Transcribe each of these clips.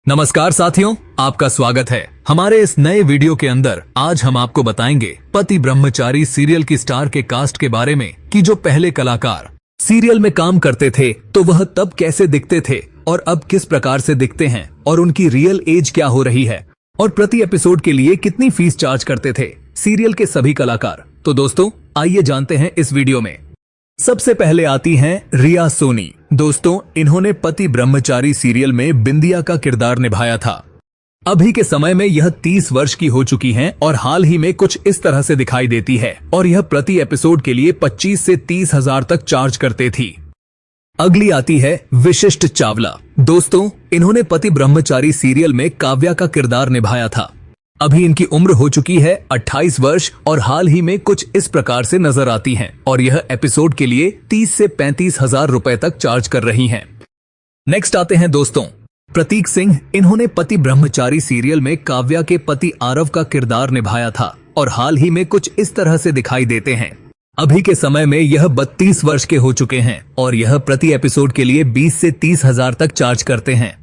नमस्कार साथियों, आपका स्वागत है हमारे इस नए वीडियो के अंदर। आज हम आपको बताएंगे पति ब्रह्मचारी सीरियल की स्टार के कास्ट के बारे में कि जो पहले कलाकार सीरियल में काम करते थे तो वह तब कैसे दिखते थे और अब किस प्रकार से दिखते हैं और उनकी रियल एज क्या हो रही है और प्रति एपिसोड के लिए कितनी फीस चार्ज करते थे सीरियल के सभी कलाकार। तो दोस्तों आइए जानते हैं इस वीडियो में। सबसे पहले आती हैं रिया सोनी। दोस्तों इन्होंने पति ब्रह्मचारी सीरियल में बिंदिया का किरदार निभाया था। अभी के समय में यह 30 वर्ष की हो चुकी हैं और हाल ही में कुछ इस तरह से दिखाई देती है और यह प्रति एपिसोड के लिए 25 से 30 हजार तक चार्ज करते थी। अगली आती है विशिष्ट चावला। दोस्तों इन्होंने पति ब्रह्मचारी सीरियल में काव्या का किरदार निभाया था। अभी इनकी उम्र हो चुकी है 28 वर्ष और हाल ही में कुछ इस प्रकार से नजर आती हैं और यह एपिसोड के लिए 30 से 35 हजार रुपए तक चार्ज कर रही हैं। नेक्स्ट आते हैं दोस्तों प्रतीक सिंह। इन्होंने पति ब्रह्मचारी सीरियल में काव्या के पति आरव का किरदार निभाया था और हाल ही में कुछ इस तरह से दिखाई देते हैं। अभी के समय में यह 32 वर्ष के हो चुके हैं और यह प्रति एपिसोड के लिए 20 से 30 हजार तक चार्ज करते हैं।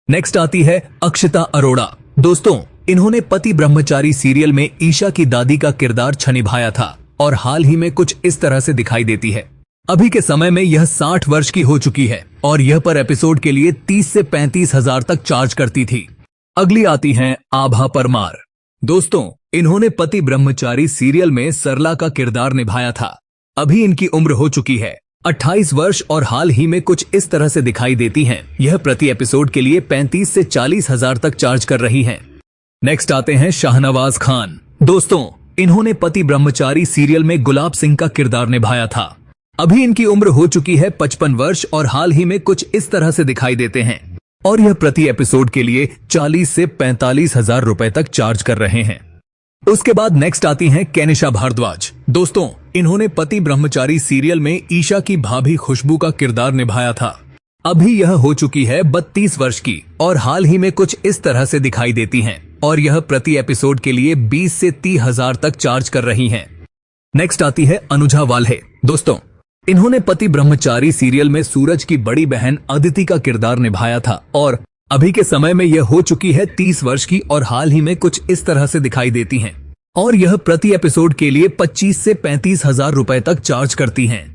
नेक्स्ट आती है अक्षिता अरोड़ा। दोस्तों इन्होंने पति ब्रह्मचारी सीरियल में ईशा की दादी का किरदार निभाया था और हाल ही में कुछ इस तरह से दिखाई देती है। अभी के समय में यह 60 वर्ष की हो चुकी है और यह पर एपिसोड के लिए 30 से 35 हजार तक चार्ज करती थी। अगली आती हैं आभा परमार। दोस्तों इन्होंने पति ब्रह्मचारी सीरियल में सरला का किरदार निभाया था। अभी इनकी उम्र हो चुकी है 28 वर्ष और हाल ही में कुछ इस तरह से दिखाई देती हैं। यह प्रति एपिसोड के लिए 35 से 40 हजार तक चार्ज कर रही हैं। नेक्स्ट आते हैं शाहनवाज खान। दोस्तों इन्होंने पति ब्रह्मचारी सीरियल में गुलाब सिंह का किरदार निभाया था। अभी इनकी उम्र हो चुकी है 55 वर्ष और हाल ही में कुछ इस तरह से दिखाई देते हैं और यह प्रति एपिसोड के लिए 40 से 45 हजार रुपए तक चार्ज कर रहे हैं। उसके बाद नेक्स्ट आती हैं केनिशा भारद्वाज। दोस्तों इन्होंने पति ब्रह्मचारी सीरियल में ईशा की भाभी खुशबू का किरदार निभाया था। अभी यह हो चुकी है 32 वर्ष की और हाल ही में कुछ इस तरह से दिखाई देती हैं और यह प्रति एपिसोड के लिए 20 से 30 हजार तक चार्ज कर रही हैं। नेक्स्ट आती है अनुजा वाल्हे। दोस्तों इन्होंने पति ब्रह्मचारी सीरियल में सूरज की बड़ी बहन अदिति का किरदार निभाया था और अभी के समय में यह हो चुकी है 30 वर्ष की और हाल ही में कुछ इस तरह से दिखाई देती हैं और यह प्रति एपिसोड के लिए 25 से 35 हजार रुपए तक चार्ज करती हैं।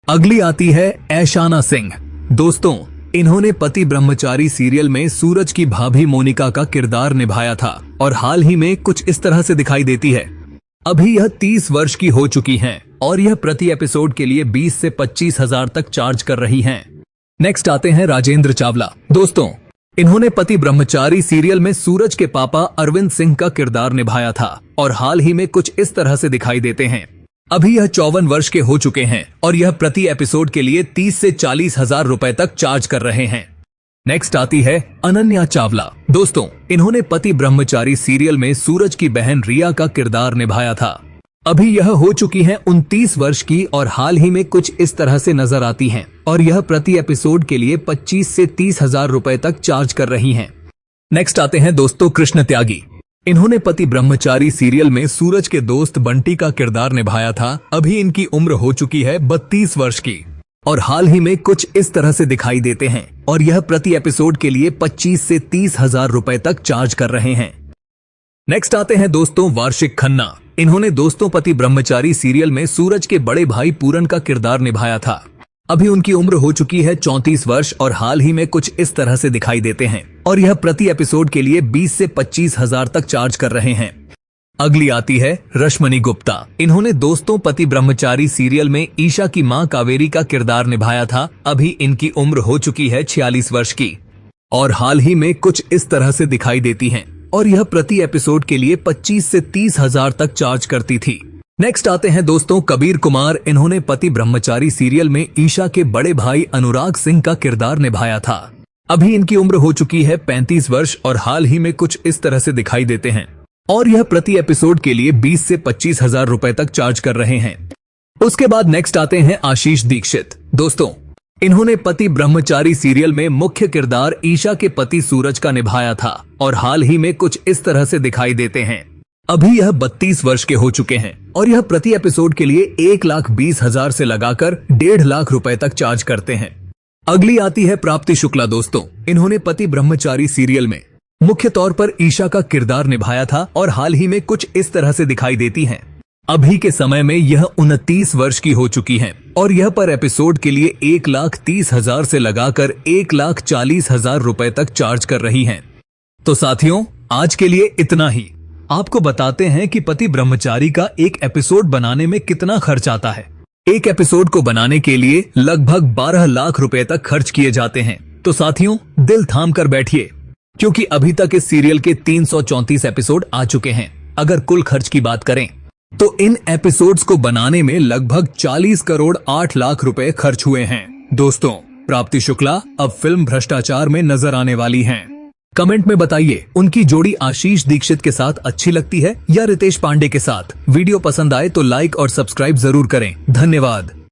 अगली आती है ऐशाना सिंह। दोस्तों इन्होंने पति ब्रह्मचारी सीरियल में सूरज की भाभी मोनिका का किरदार निभाया था और हाल ही में कुछ इस तरह से दिखाई देती है। अभी यह 30 वर्ष की हो चुकी हैं और यह प्रति एपिसोड के लिए 20 से 25 हजार तक चार्ज कर रही हैं। नेक्स्ट आते हैं राजेंद्र चावला। दोस्तों इन्होंने पति ब्रह्मचारी सीरियल में सूरज के पापा अरविंद सिंह का किरदार निभाया था और हाल ही में कुछ इस तरह से दिखाई देते हैं। अभी यह 54 वर्ष के हो चुके हैं और यह प्रति एपिसोड के लिए 30 से 40 हजार रुपए तक चार्ज कर रहे हैं। नेक्स्ट आती है अनन्या चावला। दोस्तों इन्होंने पति ब्रह्मचारी सीरियल में सूरज की बहन रिया का किरदार निभाया था। अभी यह हो चुकी हैं 29 वर्ष की और हाल ही में कुछ इस तरह से नजर आती हैं और यह प्रति एपिसोड के लिए 25 से 30 हजार रुपए तक चार्ज कर रही हैं। नेक्स्ट आते हैं दोस्तों कृष्ण त्यागी। इन्होंने पति ब्रह्मचारी सीरियल में सूरज के दोस्त बंटी का किरदार निभाया था। अभी इनकी उम्र हो चुकी है 32 वर्ष की और हाल ही में कुछ इस तरह से दिखाई देते हैं और यह प्रति एपिसोड के लिए 25 से 30 हजार रुपए तक चार्ज कर रहे हैं। नेक्स्ट आते हैं दोस्तों वार्षिक खन्ना। इन्होंने दोस्तों पति ब्रह्मचारी सीरियल में सूरज के बड़े भाई पूरन का किरदार निभाया था। अभी उनकी उम्र हो चुकी है 34 वर्ष और हाल ही में कुछ इस तरह से दिखाई देते हैं और यह प्रति एपिसोड के लिए 20 से 25 हजार तक चार्ज कर रहे हैं। अगली आती है रश्मनी गुप्ता। इन्होंने दोस्तों पति ब्रह्मचारी सीरियल में ईशा की मां कावेरी का किरदार निभाया था। अभी इनकी उम्र हो चुकी है 46 वर्ष की और हाल ही में कुछ इस तरह से दिखाई देती हैं और यह प्रति एपिसोड के लिए 25 से 30 हजार तक चार्ज करती थी। नेक्स्ट आते हैं दोस्तों कबीर कुमार। इन्होंने पति ब्रह्मचारी सीरियल में ईशा के बड़े भाई अनुराग सिंह का किरदार निभाया था। अभी इनकी उम्र हो चुकी है 35 वर्ष और हाल ही में कुछ इस तरह से दिखाई देते हैं और यह प्रति एपिसोड के लिए 20 से 25 हजार रुपए तक चार्ज कर रहे हैं। उसके बाद नेक्स्ट आते हैं आशीष दीक्षित। दोस्तों इन्होंने पति ब्रह्मचारी सीरियल में मुख्य किरदार ईशा के पति सूरज का निभाया था और हाल ही में कुछ इस तरह से दिखाई देते हैं। अभी यह 32 वर्ष के हो चुके हैं और यह प्रति एपिसोड के लिए 1,20,000 से लगाकर 1.5 लाख रुपए तक चार्ज करते हैं। अगली आती है प्राप्ति शुक्ला दोस्तों। इन्होंने पति ब्रह्मचारी सीरियल में मुख्य तौर पर ईशा का किरदार निभाया था और हाल ही में कुछ इस तरह से दिखाई देती हैं। अभी के समय में यह 29 वर्ष की हो चुकी हैं और यह पर एपिसोड के लिए 1,30,000 से लगाकर 1,40,000 रुपए तक चार्ज कर रही हैं। तो साथियों, आज के लिए इतना ही। आपको बताते हैं कि पति ब्रह्मचारी का एक एपिसोड बनाने में कितना खर्च आता है। एक एपिसोड को बनाने के लिए लगभग 12 लाख रुपए तक खर्च किए जाते हैं। तो साथियों, दिल थाम कर बैठिए, क्योंकि अभी तक इस सीरियल के 334 एपिसोड आ चुके हैं। अगर कुल खर्च की बात करें तो इन एपिसोड्स को बनाने में लगभग 40 करोड़ 8 लाख रुपए खर्च हुए हैं। दोस्तों, प्राप्ति शुक्ला अब फिल्म भ्रष्टाचार में नजर आने वाली हैं। कमेंट में बताइए, उनकी जोड़ी आशीष दीक्षित के साथ अच्छी लगती है या रितेश पांडे के साथ। वीडियो पसंद आए तो लाइक और सब्सक्राइब जरूर करें। धन्यवाद।